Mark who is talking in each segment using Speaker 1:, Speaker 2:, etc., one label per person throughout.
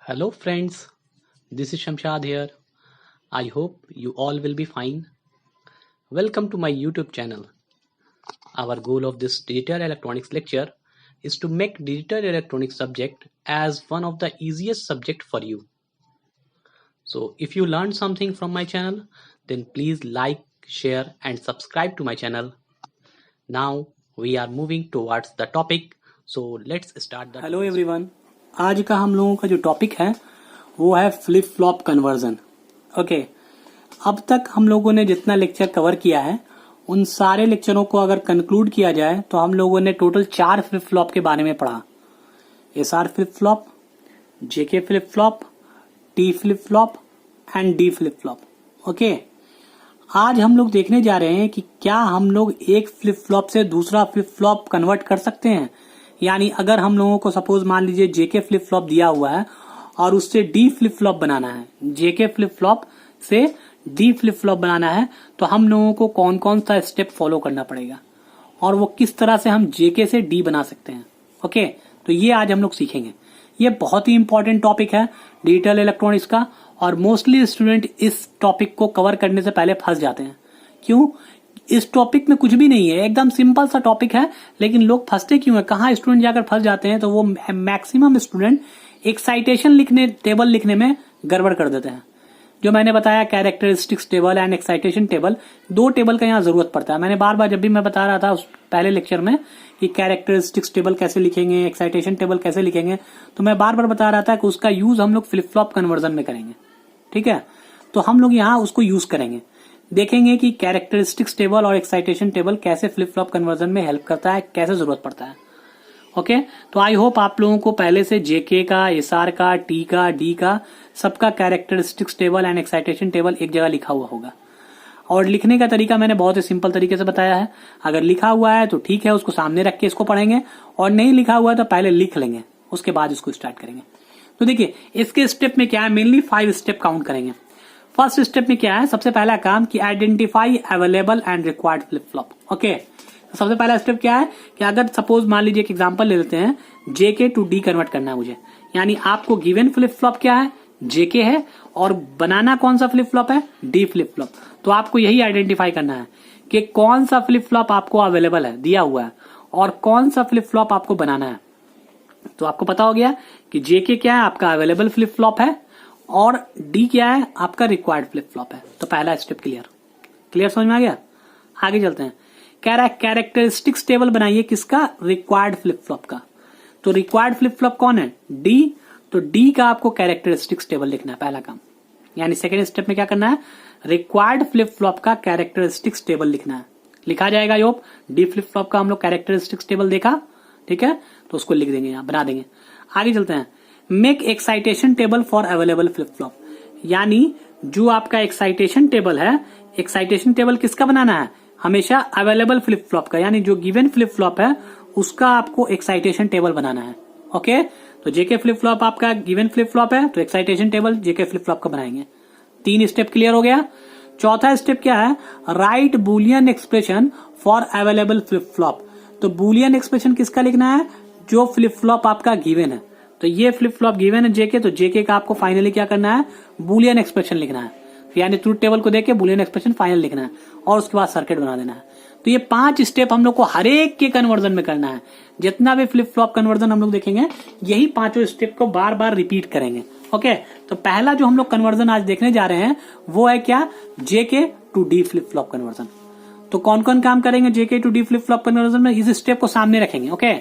Speaker 1: Hello, friends. This is Shamshad here. I hope you all will be fine. Welcome to my YouTube channel. Our goal of this digital electronics lecture is to make digital electronics subject as one of the easiest subject for you. So if you learned something from my channel, then please like, share and subscribe to my channel. Now we are moving towards the topic. So let's start the
Speaker 2: hello everyone. आज का हम लोगों का जो topic है वो है flip flop conversion. Okay, अब तक हम लोगों ने जितना लेक्चर कवर किया है उन सारे लेक्चरों को अगर कंक्लूड किया जाए तो हम लोगों ने टोटल 4 फ्लिप फ्लॉप के बारे में पढ़ा। SR flip flop, JK flip flop, T flip flop and D flip flop. Okay, आज हम लोग देखने जा रहे हैं कि क्या हम लोग एक फ्लिप फ्लॉप से दूसरा फ्लिप फ्लॉप कन्वर्ट कर सकते हैं। यानी अगर हम लोगों को सपोज मान लीजिए जेके फ्लिप फ्लॉप दिया हुआ है और उससे डी फ्लिप फ्लॉप बनाना है, जेके फ्लिप फ्लॉप से डी फ्लिप फ्लॉप बनाना है, तो हम लोगों को कौन कौन सा स्टेप फॉलो करना पड़ेगा और वो किस तरह से हम जेके से डी बना सकते हैं। ओके, तो ये आज हम लोग सीखेंगे। ये बहुत ही इंपॉर्टेंट टॉपिक है डिजिटल इलेक्ट्रॉनिक्स का और मोस्टली स्टूडेंट इस टॉपिक को कवर करने से पहले फंस जाते हैं। क्यों? इस टॉपिक में कुछ भी नहीं है, एकदम सिंपल सा टॉपिक है, लेकिन लोग फंसते क्यों है? कहाँ स्टूडेंट जाकर फंस जाते हैं? तो वो मैक्सिमम स्टूडेंट एक्साइटेशन लिखने, टेबल लिखने में गड़बड़ कर देते हैं। जो मैंने बताया characteristics table and excitation table, 2 table का यहाँ जरूरत पड़ता है। मैंने बार बार जब भी मैं बता रहा था उस पहले लेक्चर में कि कैरेक्टरिस्टिक्स टेबल कैसे लिखेंगे, एक्साइटेशन टेबल कैसे लिखेंगे, तो मैं बार बार बता रहा था कि उसका यूज हम लोग फ्लिप फ्लॉप कन्वर्जन में करेंगे। ठीक है, तो हम लोग यहाँ उसको यूज करेंगे, देखेंगे कि कैरेक्टरिस्टिक्स टेबल और एक्साइटेशन टेबल कैसे फ्लिप फ्लॉप कन्वर्जन में हेल्प करता है, कैसे जरूरत पड़ता है। ओके, तो आई होप आप लोगों को पहले से जेके का, एसआर का, टी का, डी का, सबका characteristics table and excitation table एक जगह लिखा हुआ होगा। और लिखने का तरीका मैंने बहुत ही सिंपल तरीके से बताया है। अगर लिखा हुआ है तो ठीक है, उसको सामने रख के इसको पढ़ेंगे, और नहीं लिखा हुआ है तो पहले लिख लेंगे, उसके बाद इसको स्टार्ट करेंगे। तो देखिए इसके स्टेप में क्या है, मेनली 5 स्टेप काउंट करेंगे। फर्स्ट स्टेप में क्या है, सबसे पहला काम कि identify available and required flip flop. Okay, सबसे पहला स्टेप क्या है कि अगर सपोज मान लीजिए एक एग्जांपल ले लेते हैं, जेके टू डी कन्वर्ट करना है मुझे, यानी आपको गिवन फ्लिप फ्लॉप क्या है, जेके है, और बनाना कौन सा फ्लिप फ्लॉप है, डी फ्लिप फ्लॉप। तो आपको यही आइडेंटिफाई करना है कि कौन सा फ्लिप फ्लॉप आपको अवेलेबल है, दिया हुआ है, और कौन सा फ्लिप फ्लॉप आपको बनाना है। तो आपको पता हो गया कि जेके क्या है, आपका अवेलेबल फ्लिप फ्लॉप है, और डी क्या है, आपका रिक्वायर्ड फ्लिप फ्लॉप है। तो पहला स्टेप क्लियर समझ में आ गया। आगे चलते हैं। कह रहा है कैरेक्टरिस्टिक्स टेबल बनाइए, किसका, रिक्वायर्ड फ्लिप फ्लॉप का। तो रिक्वायर्ड फ्लिप फ्लॉप कौन है, डी। तो डी का आपको कैरेक्टरिस्टिक्स टेबल लिखना है, पहला काम। यानी सेकेंड स्टेप में क्या करना है, रिक्वायर्ड फ्लिप फ्लॉप का कैरेक्टरिस्टिक्स टेबल लिखना है। लिखा जाएगा योग, डी फ्लिप फ्लॉप का हम लोग कैरेक्टरिस्टिक्स टेबल देखा, ठीक है, तो उसको लिख देंगे, यहां बना देंगे। आगे चलते हैं। Make excitation table for available flip flop, यानी जो आपका एक्साइटेशन टेबल है, एक्साइटेशन टेबल किसका बनाना है, हमेशा अवेलेबल फ्लिप फ्लॉप का, यानी जो गिवन फ्लिप फ्लॉप है उसका आपको एक्साइटेशन टेबल बनाना है। ओके, तो जेके फ्लिप फ्लॉप आपका गिवन फ्लिप फ्लॉप है, तो excitation table JK flip flop का बनाएंगे। 3 स्टेप क्लियर हो गया। चौथा स्टेप क्या है, right Boolean expression for available flip flop. तो बुलियन एक्सप्रेशन किसका लिखना है, जो फ्लिप फ्लॉप आपका गिवन है। तो ये फ्लिप फ्लॉप गिवन है जेके, तो जेके का आपको फाइनली क्या करना है, बुलियन एक्सप्रेशन लिखना है, यानी ट्रूथ टेबल को देख के बुलियन एक्सप्रेशन फाइनल लिखना है, और उसके बाद सर्किट बना देना है। तो ये 5 स्टेप हम लोग को हर एक के कन्वर्जन में करना है। जितना भी फ्लिप फ्लॉप कन्वर्जन हम लोग देखेंगे, यही 5 स्टेप को बार बार रिपीट करेंगे। ओके, तो पहला जो हम लोग कन्वर्जन आज देखने जा रहे हैं वो है क्या, JK to D flip flop conversion. तो कौन कौन काम करेंगे JK to D flip flop conversion में, इस स्टेप को सामने रखेंगे। ओके,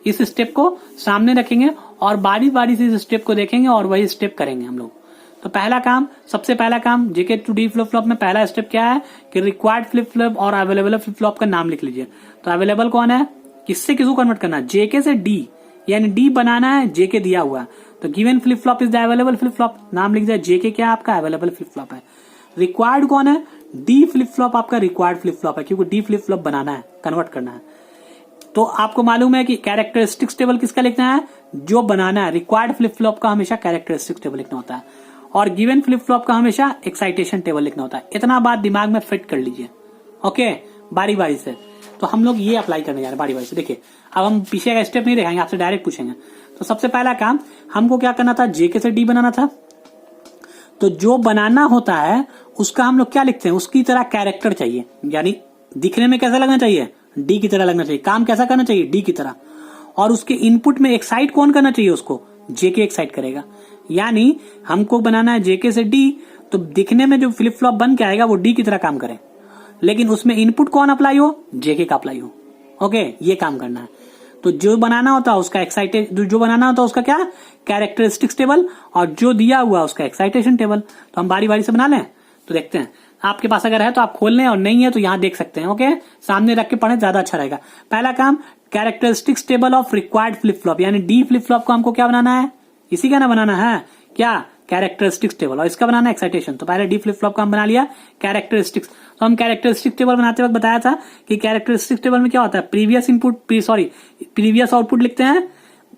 Speaker 2: इस स्टेप को सामने रखेंगे और बारी बारी से इस स्टेप को देखेंगे और वही स्टेप करेंगे हम लोग। तो पहला काम, सबसे पहला काम जेके टू डी फ्लिप फ्लॉप में पहला स्टेप क्या है कि रिक्वायर्ड फ्लिप फ्लॉप और अवेलेबल फ्लिप फ्लॉप का नाम लिख लीजिए। तो अवेलेबल कौन है, किससे किसको कन्वर्ट करना है, जेके से डी, यानी डी बनाना है, जेके दिया हुआ है, तो given flip flop is the available flip flop, नाम लिख दिया, जेके क्या आपका अवेलेबल फ्लिप फ्लॉप है। रिक्वायर्ड कौन है, डी फ्लिप फ्लॉप आपका रिक्वायर्ड फ्लिप फ्लॉप है, क्योंकि डी फ्लिप फ्लॉप बनाना है, कन्वर्ट करना है। तो आपको मालूम है कि कैरेक्टरिस्टिक्स टेबल किसका लिखना है, जो बनाना है। रिक्वायर्ड फ्लिप फ्लॉप का हमेशा कैरेक्टरिस्टिक्स टेबल लिखना होता है, और गिवन फ्लिप फ्लॉप का हमेशा एक्साइटेशन टेबल लिखना होता है। इतना बात दिमाग में फिट कर लीजिए। ओके, बारी बारी से। तो हम लोग ये अप्लाई करने जा रहे हैं बारी बारी से। देखिए, अब हम पीछे का स्टेप नहीं दिखाएंगे, आपसे डायरेक्ट पूछेंगे। तो सबसे पहला काम हमको क्या करना था, जेके से डी बनाना था। तो जो बनाना होता है उसका हम लोग क्या लिखते हैं, उसकी तरह कैरेक्टर चाहिए, यानी दिखने में कैसा लगना चाहिए, डी की तरह लगना चाहिए, काम कैसा करना चाहिए, डी की तरह। और उसके इनपुट में एक्साइट कौन करना चाहिए, उसको जेके एक्साइट करेगा। यानी हमको बनाना है जेके से डी, तो दिखने में जो फ्लिप फ्लॉप बन के आएगा वो डी की तरह काम करे, लेकिन उसमें इनपुट कौन अप्लाई हो, जेके का अप्लाई हो। ओके, ये काम करना है। तो जो बनाना होता है उसका जो बनाना होता है उसका क्या, कैरेक्टरिस्टिक्स टेबल, और जो दिया हुआ उसका एक्साइटेशन टेबल। तो हम बारी बारी से बना लें, तो देखते हैं। आपके पास अगर है तो आप खोल लें, और नहीं है तो यहां देख सकते हैं। ओके, सामने रख के पढ़ें, ज्यादा अच्छा रहेगा। पहला काम, characteristics table of required flip flop, यानी डी फ्लिप फ्लॉप को हमको क्या बनाना है, इसी का ना बनाना है क्या, कैरेक्टरिस्टिक्स टेबल, और इसका बनाना है एक्साइटेशन। तो पहले डी फ्लिप फ्लॉप का हम बना लिया कैरेक्टरिस्टिक्स। तो हम कैरेक्टरिस्टिक टेबल बनाते वक्त बताया था कि कैरेक्टरिस्टिक टेबल में क्या होता है, प्रीवियस आउटपुट लिखते हैं,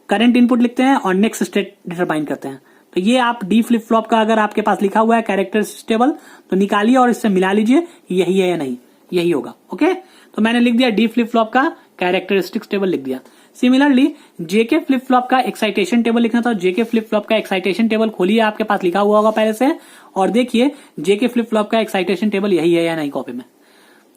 Speaker 2: करंट इनपुट लिखते हैं, और नेक्स्ट स्टेट डिटरमाइन करते हैं। तो ये आप डी फ्लिप फ्लॉप का अगर आपके पास लिखा हुआ है कैरेक्टरिस्टिक टेबल, तो निकालिए और इससे मिला लीजिए यही है या नहीं, यही होगा। ओके, तो मैंने लिख दिया डी फ्लिप फ्लॉप का कैरेक्टरिस्टिक्स टेबल लिख दिया। सिमिलरली जेके फ्लिप फ्लॉप का एक्साइटेशन टेबल लिखना था। जेके फ्लिप फ्लॉप का एक्साइटेशन टेबल खोलिए, आपके पास लिखा हुआ होगा पहले से, और देखिए जेके फ्लिप फ्लॉप का एक्साइटेशन टेबल यही है या नहीं कॉपी में।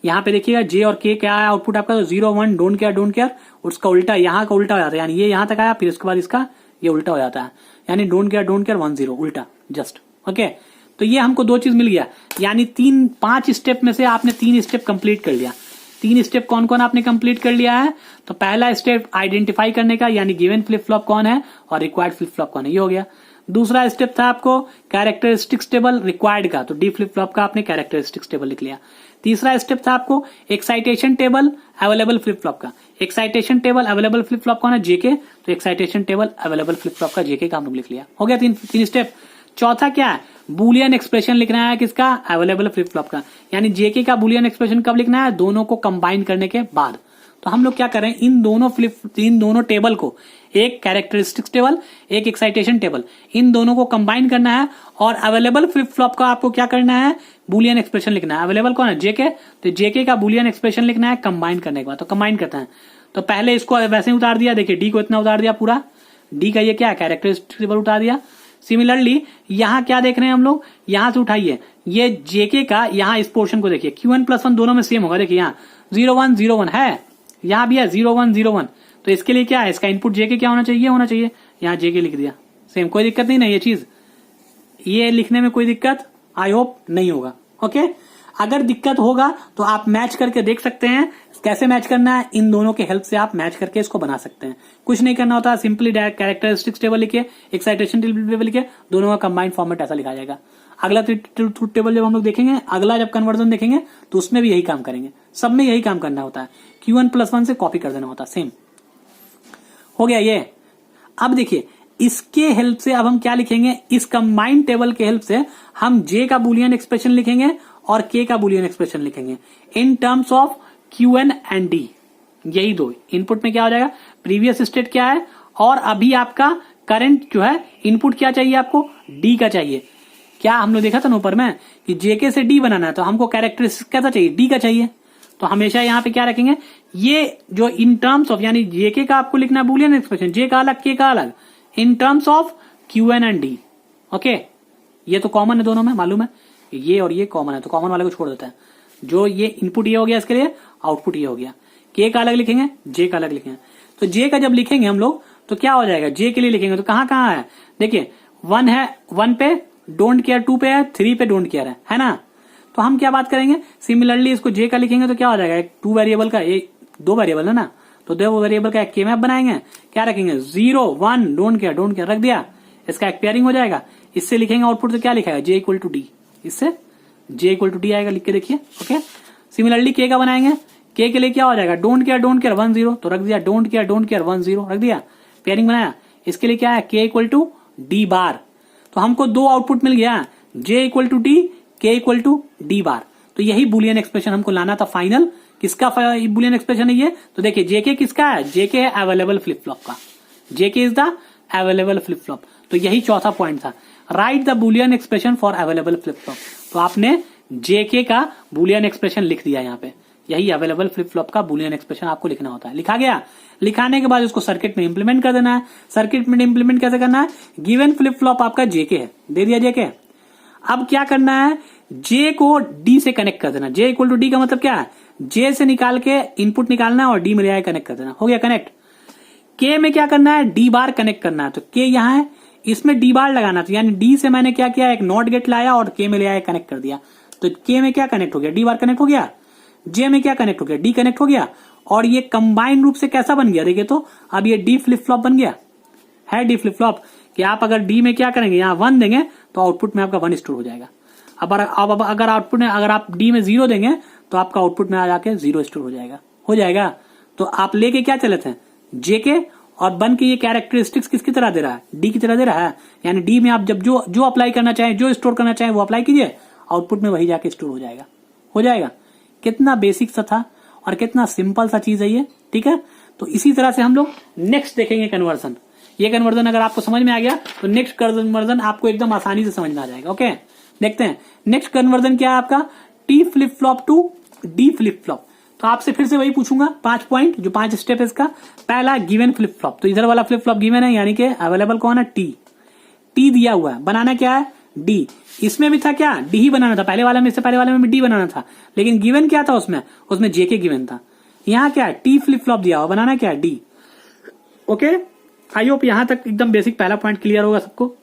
Speaker 2: यहाँ पे देखिएगा जे और के क्या है आउटपुट आपका, तो 0 1 डोंट केयर, उसका उल्टा यहाँ का उल्टा हो जाता है, यानी ये यहाँ तक आया, फिर इसके बाद इसका ये उल्टा हो जाता है, यानी डोंट केयर 1 0 उल्टा जस्ट। ओके, तो ये हमको दो चीज मिल गया, यानी 5 स्टेप में से आपने 3 स्टेप कंप्लीट कर लिया। 3 स्टेप कौन कौन आपने कंप्लीट कर लिया है, तो पहला स्टेप आइडेंटिफाई करने का, यानी गिवन फ्लिप फ्लॉप कौन है और रिक्वायर्ड फ्लिप फ्लॉप कौन है, ये हो गया। दूसरा स्टेप था आपको कैरेक्टरिस्टिक्स टेबल रिक्वायर्ड का, तो डी फ्लिप फ्लॉप का आपने कैरेक्टरिस्टिक्स टेबल लिख लिया। तीसरा स्टेप था आपको excitation table available flip flop का। Excitation table available flip flop कौन है, जेके, तो excitation table available flip flop का जेके का हम लोग लिख लिया। हो गया 3 स्टेप। चौथा क्या है, बुलियन एक्सप्रेशन लिखना है, किसका, अवेलेबल फ्लिप फ्लॉप का, यानी जेके का बुलियन एक्सप्रेशन कब लिखना है, दोनों को कंबाइन करने के बाद। तो हम लोग क्या करें, इन दोनों टेबल को, एक कैरेक्टरिस्टिक्स टेबल एक एक्साइटेशन टेबल, इन दोनों को कंबाइन करना है, और अवेलेबल फ्लिप फ्लॉप का आपको क्या करना है, बुलियन एक्सप्रेशन लिखना है। अवेलेबल कौन है, जेके, तो जेके का बुलियन एक्सप्रेशन लिखना है कंबाइन करने के बाद। तो कंबाइन करते हैं, तो पहले इसको वैसे ही उतार दिया, देखिए डी को इतना उतार दिया पूरा, डी का ये क्या है कैरेक्टरिस्टिक्स टेबल उतार दिया। सिमिलरली यहां क्या देख रहे हैं हम लोग, यहां से उठाइए ये जेके का, यहां इस पोर्शन को देखिए, Q1 + 1 दोनों में सेम होगा, देखिए यहाँ 0 1 0 1 है, यहां भी है 0 1 0 1, तो इसके लिए क्या है, इसका इनपुट जेके क्या होना चाहिए, यहाँ जेके लिख दिया, सेम, कोई दिक्कत नहीं ना, ये चीज ये लिखने में कोई दिक्कत आई होप नहीं होगा। ओके, अगर दिक्कत होगा तो आप मैच करके देख सकते हैं, कैसे मैच करना है, इन दोनों के हेल्प से आप मैच करके इसको बना सकते हैं। कुछ नहीं करना होता, सिंपली डायरेक्ट कैरेक्टरिस्टिक्स टेबल लिखिए, एक्साइटेशन टेबल लिखिए, दोनों का कंबाइंड फॉर्मेट ऐसा लिखा जाएगा। अगला ट्रूथ टेबल जब हम लोग देखेंगे, अगला जब कन्वर्जन देखेंगे, तो उसमें भी यही काम करेंगे, सब में यही काम करना होता है, Q1 + 1 से कॉपी कर देना होता है, सेम हो गया ये। अब देखिए इसके हेल्प से अब हम क्या लिखेंगे, इस कंबाइंड टेबल के हेल्प से हम जे का बुलियन एक्सप्रेशन लिखेंगे और के का बुलियन एक्सप्रेशन लिखेंगे in terms of Qn and D. यही दो इनपुट में क्या हो जाएगा, प्रीवियस स्टेट क्या है, और अभी आपका करंट जो है इनपुट क्या चाहिए आपको, डी का चाहिए। क्या हम लोग देखा था ना ऊपर में कि जेके से डी बनाना है, तो हमको कैरेक्टरिस्टिक कैसा चाहिए, डी का चाहिए। तो हमेशा यहाँ पे क्या रखेंगे, ये जो इन टर्म्स ऑफ, यानी जेके का आपको लिखना है बुलियन एक्सप्रेशन, जे का अलग के का अलग, in terms of Qn and D. Okay, ये तो कॉमन है दोनों में, मालूम है, ये और ये कॉमन है, तो कॉमन वाले को छोड़ देते हैं। जो ये इनपुट ये हो गया, इसके लिए आउटपुट ये हो गया। के का अलग लिखेंगे, जे का अलग लिखेंगे। तो जे का जब लिखेंगे हम लोग तो क्या हो जाएगा, जे के लिए लिखेंगे तो कहां कहां है, देखिए 1 है, 1 पे डोंट केयर, 2 पे है, 3 पे डोंट केयर है ना। तो हम क्या बात करेंगे, सिमिलरली इसको जे का लिखेंगे तो क्या हो जाएगा, एक 2 वेरिएबल का, एक 2 वेरिएबल है ना, तो 2 वेरिएबल का एक के मैप बनाएंगे, क्या रखेंगे 0 1 डोंट केयर रख दिया, इसका एक पेयरिंग हो जाएगा। इससे लिखेंगे आउटपुट तो क्या लिखेगा, जे इक्वल टू डी, इससे जे इक्वल टू डी आएगा, लिख के देखिए। ओके, सिमिलरली के का बनाएंगे, के लिए क्या हो जाएगा, डोंट केयर 1 0, तो रख दिया डोंट केयर 1 0 रख दिया, पेयरिंग बनाया। इसके लिए क्या है, के इक्वल टू डी बार। तो हमको 2 आउटपुट मिल गया, जे इक्वल टू डी, के इक्वल टू डी बार। तो यही बुलियन एक्सप्रेशन हमको लाना था फाइनल। किसका बुलियन एक्सप्रेशन है ये, तो देखिए जेके किसका है, जेके है अवेलेबल फ्लिप फ्लॉप का, JK is the available flip flop. तो यही चौथा पॉइंट था, write the Boolean expression for available flip flop. तो आपने जेके का बुलियन एक्सप्रेशन लिख दिया यहाँ पे, यही अवेलेबल फ्लिप फ्लॉप का बुलियन एक्सप्रेशन आपको लिखना होता है। लिखा गया, लिखाने के बाद उसको सर्किट में इंप्लीमेंट कर देना है। सर्किट में इंप्लीमेंट कैसे करना है, गिवन फ्लिप फ्लॉप आपका जेके है, दे दिया जेके। अब क्या करना है, जे को डी से कनेक्ट कर देना। जे इक्वल टू डी का मतलब क्या है, जे से निकाल के इनपुट निकालना है और डी में ले आए कनेक्ट कर देना, हो गया कनेक्ट। के में क्या करना है, डी बार कनेक्ट करना है, तो के यहां है, इसमें डी बार लगाना, तो यानी डी से मैंने क्या किया, एक नॉट गेट लाया और के में ले आया कनेक्ट कर दिया, तो के में क्या कनेक्ट हो गया, डी बार कनेक्ट हो गया। जे में क्या कनेक्ट हो गया, डी कनेक्ट हो गया, और ये कंबाइंड रूप से कैसा बन गया, देखिए तो अब ये डी फ्लिप फ्लॉप बन गया है। डी फ्लिप फ्लॉप कि आप अगर डी में क्या करेंगे, यहां 1 देंगे तो आउटपुट में आपका 1 स्टोर हो जाएगा। अब अगर आउटपुट में अगर आप डी में 0 देंगे तो आपका आउटपुट में आ जाके 0 स्टोर हो जाएगा। तो आप लेके क्या चले थे, जेके, और बन के ये कैरेक्टरिस्टिक्स किसकी तरह दे रहा है, डी की तरह दे रहा है। यानी डी में आप जब जो अप्लाई करना चाहें, जो स्टोर करना चाहें वो अप्लाई कीजिए, आउटपुट में वही जाके स्टोर हो जाएगा। कितना बेसिक सा था और कितना सिंपल सा चीज है ये, ठीक है। तो इसी तरह से हम लोग नेक्स्ट देखेंगे कन्वर्जन। ये कन्वर्जन अगर आपको समझ में आ गया तो नेक्स्ट कन्वर्जन आपको एकदम आसानी से समझ में आ जाएगा। ओके, देखते हैं नेक्स्ट कन्वर्जन क्या है आपका, T flip flop to D flip flop. तो आपसे फिर से वही पूछूंगा 5 पॉइंट, जो 5 स्टेप है इसका। पहला गिवन फ्लिप फ्लॉप, तो इधर वाला फ्लिप फ्लॉप गिवन है, यानी कि अवेलेबल कौन है, टी दिया हुआ है, बनाना क्या है, डी। इसमें भी था क्या, डी ही बनाना था, पहले वाले में, इससे पहले वाले में भी डी बनाना था, लेकिन गिवन क्या था उसमें जेके गिवन था। यहाँ क्या है, टी फ्लिप फ्लॉप दिया हुआ, बनाना क्या है, डी। ओके, आई होप यहां तक एकदम बेसिक पहला पॉइंट क्लियर होगा सबको।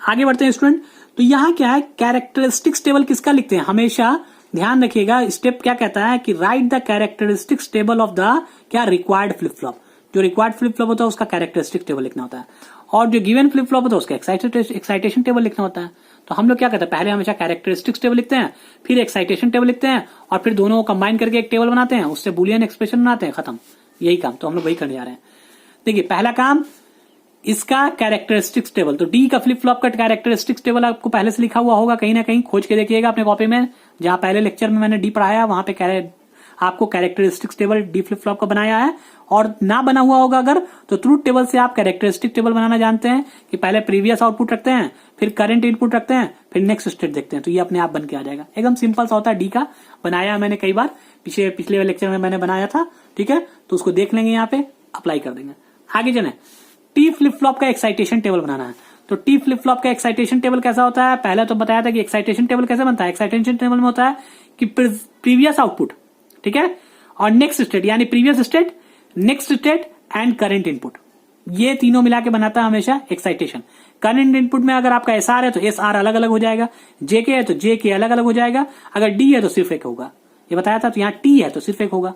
Speaker 2: आगे बढ़ते हैं स्टूडेंट। तो यहाँ क्या है, कैरेक्टरिस्टिक्स टेबल किसका लिखते हैं, हमेशा ध्यान रखिएगा, स्टेप क्या कहता है कि right the characteristics table of the क्या रिक्वायर्ड फ्लिप फ्लॉप। जो रिक्वायर्ड फ्लिप फ्लॉप होता है उसका कैरेक्टरिस्टिक टेबल लिखना होता है, और जो गिवन फ्लिप फ्लॉप होता है उसका एक्साइटेशन टेबल लिखना होता है। तो हम लोग क्या करते हैं, पहले हमेशा कैरेक्टरिस्टिक्स टेबल लिखते हैं, फिर एक्साइटेशन टेबल लिखते हैं, और फिर दोनों को कंबाइन करके एक टेबल बनाते हैं, उससे बुलियन एक्सप्रेशन बनाते हैं, खत्म, यही काम। तो हम लोग वही करने जा रहे हैं। देखिए पहला काम इसका कैरेक्टरिस्टिक्स टेबल, तो डी का फ्लिप फ्लॉप का कैरेक्टरिस्टिक्स टेबल आपको पहले से लिखा हुआ होगा, कहीं ना कहीं खोज के देखिएगा अपने कॉपी में, जहां पहले लेक्चर में मैंने डी पढ़ाया वहां पे आपको characteristics table D flip flop का बनाया है। और ना बना हुआ होगा अगर, तो ट्रूथ टेबल से आप कैरेक्टरिस्टिक टेबल बनाना जानते हैं कि पहले प्रीवियस आउटपुट रखते हैं, फिर करंट इनपुट रखते हैं, फिर नेक्स्ट स्टेट देखते हैं, तो ये अपने आप बन के आ जाएगा। एकदम सिंपल सा होता है, डी का बनाया मैंने कई बार, पिछले लेक्चर में मैंने बनाया था, ठीक है, तो उसको देख लेंगे, यहाँ पे अप्लाई कर देंगे। आगे चले, टी फ्लिप फ्लॉप का एक्साइटेशन टेबल बनाना है। तो टी फ्लिप फ्लॉप का एक्साइटेशन टेबल कैसा होता है, पहले तो बताया था कि एक्साइटेशन टेबल कैसे बनता है। एक्साइटेशन टेबल में होता है कि प्रीवियस आउटपुट, ठीक है, और नेक्स्ट स्टेट, यानी previous state, next state and current input, ये तीनों मिला के बनाता है हमेशा एक्साइटेशन। करंट इनपुट में अगर आपका एस आर है तो एस आर अलग अलग हो जाएगा, जे के है तो जे के अलग अलग हो जाएगा, अगर डी है तो सिर्फ एक होगा, ये बताया था। तो यहाँ टी है तो सिर्फ एक होगा।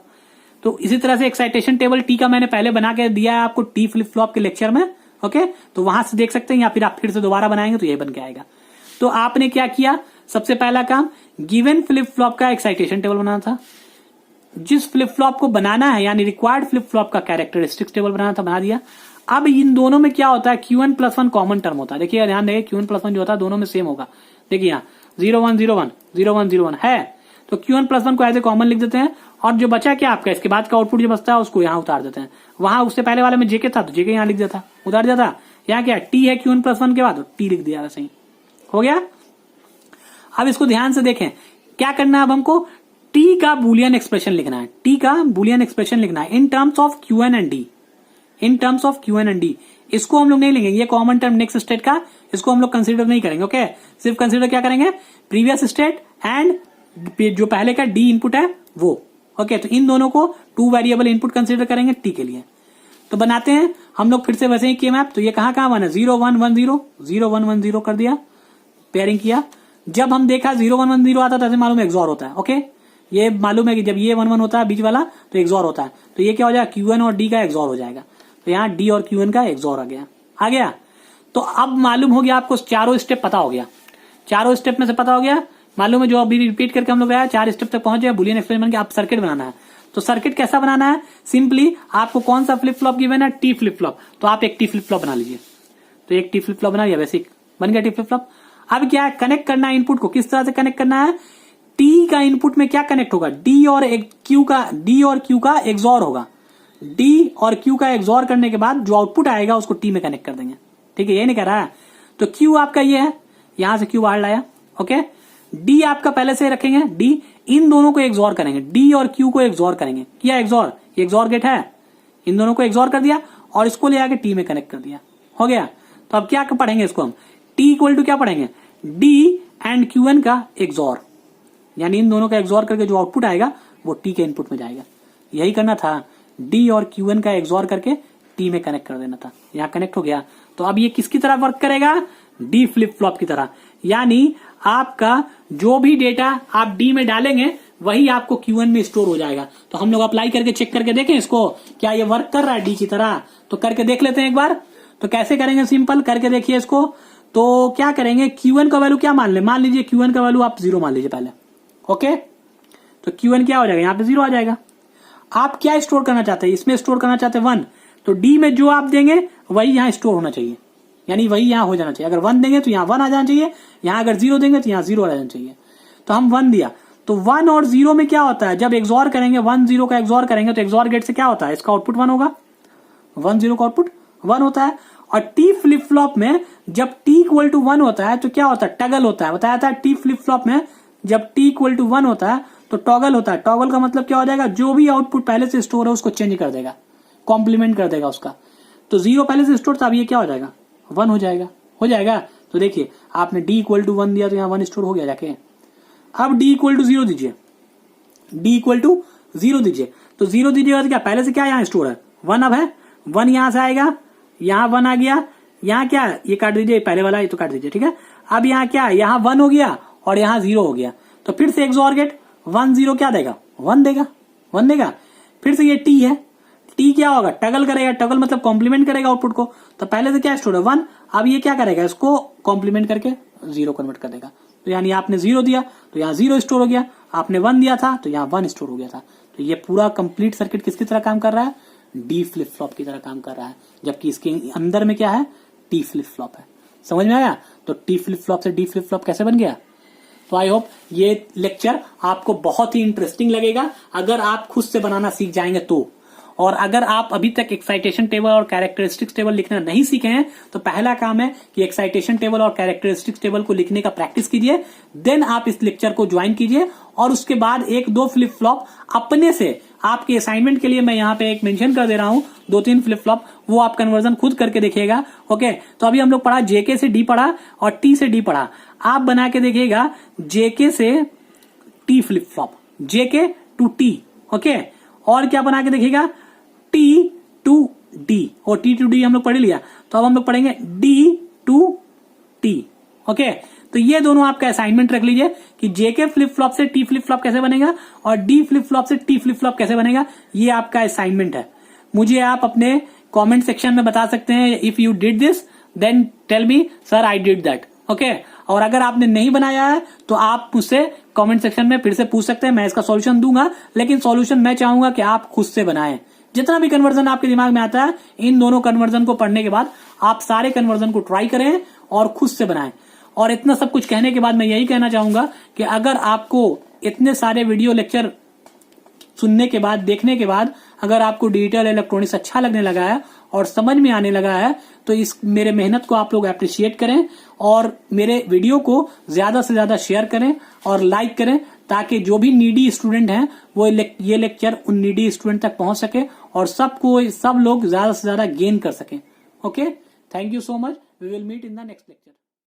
Speaker 2: तो इसी तरह से एक्साइटेशन टेबल टी का मैंने पहले बना के दिया है आपको टी फ्लिप फ्लॉप के लेक्चर में, ओके, तो वहां से देख सकते हैं, या फिर आप फिर से दोबारा बनाएंगे तो ये बन के आएगा। तो आपने क्या किया, सबसे पहला काम गिवन फ्लिप फ्लॉप का एक्साइटेशन टेबल बनाना था। जिस फ्लिप फ्लॉप को बनाना है, यानी रिक्वायर्ड फ्लिप फ्लॉप का कैरेक्टरिस्टिक्स टेबल बनाना था, बना दिया। अब इन दोनों में क्या होता है, Q1+1 कॉमन टर्म होता है। देखिए ध्यान देंगे, Q1+1 जो होता है दोनों में सेम होगा। देखिए यहाँ 0101 0101 है, तो Q1+1 को ऐसे कॉमन लिख देते हैं, और जो बचा क्या आपका, इसके बाद का आउटपुट जो बचता है उसको यहाँ उतार देते हैं। वहां उससे पहले वाले में जेके था तो जेके यहाँ लिख देता, उतार जाता। यहाँ क्या टी है Q1+1 के बाद, तो टी लिख दिया, वैसे ही हो गया। अब इसको ध्यान से देखें, क्या करना है, अब हमको टी का बुलियन एक्सप्रेशन लिखना है। टी का बुलियन एक्सप्रेशन लिखना है in terms of Qn and D, in terms of Qn and D. इसको हम लोग नहीं लेंगे, ये कॉमन टर्म नेक्स्ट स्टेट का, इसको हम लोग कंसीडर नहीं करेंगे। ओके, सिर्फ कंसीडर क्या करेंगे, प्रीवियस स्टेट एंड जो पहले का डी इनपुट है वो। ओके, तो इन दोनों को 2 वेरिएबल इनपुट कंसीडर करेंगे टी के लिए। तो बनाते हैं हम लोग फिर से वैसे ही के मैप। तो ये कहां बना, 0110 0110 कर दिया, पेयरिंग किया। जब हम देखा 0110 आता था, मालूम है एक्सॉर होता है। ओके, ये मालूम है कि जब ये 11 होता है बीच वाला तो एक्सॉर होता है, तो ये क्या हो जाएगा, Qn और डी का एक्सॉर हो जाएगा। तो यहाँ डी और Qn का एक्सॉर आ गया। तो अब मालूम हो गया आपको, चारों स्टेप पता हो गया, चारों स्टेप में से पता हो गया, मालूम है, जो अभी रिपीट करके हम लोग आया 4 स्टेप तक पहुंच गया। बुलियन एक्सप्रेशन के आप सर्किट बनाना है। तो सर्किट कैसा बनाना है, सिंपली आपको कौन सा फ्लिप फ्लॉप गिवन है, टी फ्लिप फ्लॉप, तो आप एक टी फ्लिप फ्लॉप बना लीजिए। तो एक टी फ्लिप फ्लॉप बना लिया, बेसिक बन गया टी फ्लिप फ्लॉप। अब क्या है, कनेक्ट करना है इनपुट को, किस तरह से कनेक्ट करना है, टी का इनपुट में क्या कनेक्ट होगा, डी और क्यू का एक्सॉर होगा। डी और क्यू का एक्सॉर करने के बाद जो आउटपुट आएगा उसको टी में कनेक्ट कर देंगे। ठीक है, ये नहीं कह रहा है। तो क्यू आपका ये है, यहां से क्यू बाहर लाया। ओके, डी आपका पहले से रखेंगे, डी इन दोनों को एक्सॉर करेंगे, डी और क्यू को एक्सॉर करेंगे, किया एक्सॉर, एक्सॉर गेट है, इन दोनों को एक्सॉर कर दिया और इसको ले आके टी में कनेक्ट कर दिया, हो गया। तो अब क्या पढ़ेंगे इसको हम, टी इक्वल टू क्या पढ़ेंगे, डी एंड क्यू एन का एक्सॉर, यानी इन दोनों का एक्सॉर करके जो आउटपुट आएगा वो टी के इनपुट में जाएगा। यही करना था, डी और क्यू एन का एक्सॉर करके टी में कनेक्ट कर देना था, यहां कनेक्ट हो गया। तो अब ये किसकी तरह वर्क करेगा, डी फ्लिप फ्लॉप की तरह, यानी आपका जो भी डेटा आप डी में डालेंगे वही आपको क्यू1 में स्टोर हो जाएगा। तो हम लोग अप्लाई करके चेक करके देखें इसको, क्या ये वर्क कर रहा है डी की तरह, तो करके देख लेते हैं एक बार। तो कैसे करेंगे, सिंपल करके देखिए इसको। तो क्या करेंगे, क्यू1 का वैल्यू क्या मान ले, मान लीजिए क्यू1 का वैल्यू आप 0 मान लीजिए पहले, ओके। तो क्यू1 क्या हो जाएगा, यहाँ पे 0 आ जाएगा। आप क्या स्टोर करना चाहते हैं, इसमें स्टोर करना चाहते हैं 1, तो डी में जो आप देंगे वही यहाँ स्टोर होना चाहिए, यानी वही यहाँ हो जाना चाहिए। अगर 1 देंगे तो यहाँ 1 आ जाना चाहिए, यहाँ अगर 0 देंगे तो यहाँ 0 आ जाना चाहिए। तो हम 1 दिया, तो 1 और 0 में क्या होता है, जब एक्सॉर करेंगे 1 0 का एक्सॉर करेंगे तो एक्सॉर गेट से क्या होता है, इसका आउटपुट 1 होगा, 1 0 का आउटपुट 1 होता है। और टी फ्लिप फ्लॉप में जब टी इक्वल टू 1 होता है तो क्या होता है, टगल होता है। बताया था टी फ्लिप फ्लॉप में जब टी इक्वल टू 1 होता है तो टॉगल होता है। टॉगल का मतलब क्या हो जाएगा, जो भी आउटपुट पहले से स्टोर है उसको चेंज कर देगा, कॉम्प्लीमेंट कर देगा उसका। तो 0 पहले से स्टोर था, अब ये क्या हो जाएगा, 1 हो जाएगा, हो जाएगा। तो देखिए आपने डी इक्वल टू 1 दिया तो यहाँ 1 स्टोर हो गया जाके। अब डी इक्वल टू 0 दीजिए, डी इक्वल टू 0 दीजिए, तो 0 दीजिएगा तो क्या पहले से क्या यहाँ स्टोर है, 1 अब है, 1 यहां से आएगा, यहाँ 1 आ गया, यहाँ क्या ये काट दीजिए, पहले वाला ये तो काट दीजिए, ठीक है। अब यहाँ क्या, यहाँ 1 हो गया और यहाँ 0 हो गया, तो फिर से एक्सॉर गेट 1 0 क्या देगा, 1 देगा, 1 देगा। फिर से ये टी है, टी क्या होगा, टगल करेगा, टगल मतलब कॉम्प्लीमेंट करेगा आउटपुट को। तो पहले से क्या स्टोर है 1, अब ये क्या करेगा, इसको कॉम्प्लीमेंट करके 0 कन्वर्ट कर देगा। तो यानी आपने 0 दिया तो यहाँ 0 स्टोर हो गया, आपने 1 दिया था तो यहाँ 1 स्टोर हो गया था। तो ये पूरा कंप्लीट सर्किट किसकी तरह काम कर रहा है, डी फ्लिप फ्लॉप की तरह काम कर रहा है, जबकि इसके अंदर में क्या है, टी फ्लिप फ्लॉप है। समझ में आया। तो टी फ्लिप फ्लॉप से डी फ्लिप फ्लॉप कैसे बन गया। तो आई होप ये लेक्चर आपको बहुत ही इंटरेस्टिंग लगेगा अगर आप खुद से बनाना सीख जाएंगे तो। और अगर आप अभी तक एक्साइटेशन टेबल और कैरेक्टरिस्टिक्स टेबल लिखना नहीं सीखे हैं तो पहला काम है कि एक्साइटेशन टेबल और कैरेक्टरिस्टिक्स टेबल को लिखने का प्रैक्टिस कीजिए, देन आप इस लेक्चर को ज्वाइन कीजिए और उसके बाद 1-2 फ्लिप फ्लॉप अपने से आपके असाइनमेंट के लिए मैं यहाँ पे एक मेंशन कर दे रहा हूँ, 2-3 फ्लिप फ्लॉप, वो आप कन्वर्जन खुद करके देखिएगा। ओके, तो अभी हम लोग पढ़ा जेके से डी पढ़ा और टी से डी पढ़ा। आप बना के देखिएगा जेके से T flip flop, JK to T. Okay, और क्या बना के देखिएगा, टी टू डी, और टी टू डी हम लोग पढ़ लिया। तो अब हम लोग पढ़ेंगे डी टू टी। ओके, तो ये दोनों आपका असाइनमेंट रख लीजिए कि जेके फ्लिप फ्लॉप से टी फ्लिप फ्लॉप कैसे बनेगा और डी फ्लिप फ्लॉप से टी फ्लिप फ्लॉप कैसे बनेगा, ये आपका असाइनमेंट है। मुझे आप अपने कमेंट सेक्शन में बता सकते हैं, if you did this then tell me sir I did that. Okay, और अगर आपने नहीं बनाया है तो आप मुझसे कमेंट सेक्शन में फिर से पूछ सकते हैं, मैं इसका सॉल्यूशन दूंगा, लेकिन सॉल्यूशन मैं चाहूंगा कि आप खुद से बनाएं। जितना भी कन्वर्जन आपके दिमाग में आता है, इन दोनों कन्वर्जन को पढ़ने के बाद आप सारे कन्वर्जन को ट्राई करें और खुद से बनाएं। और इतना सब कुछ कहने के बाद मैं यही कहना चाहूंगा कि अगर आपको इतने सारे वीडियो लेक्चर सुनने के बाद, देखने के बाद, अगर आपको डिजिटल इलेक्ट्रॉनिक्स अच्छा लगने लगा है और समझ में आने लगा है तो इस मेरे मेहनत को आप लोग अप्रिशिएट करें और मेरे वीडियो को ज्यादा से ज्यादा शेयर करें और लाइक करें, ताकि जो भी नीडी स्टूडेंट हैं वो ये लेक्चर उन नीडी स्टूडेंट तक पहुंच सके और सब लोग ज्यादा से ज्यादा गेन कर सकें। Okay, thank you so much, we will meet in the next lecture.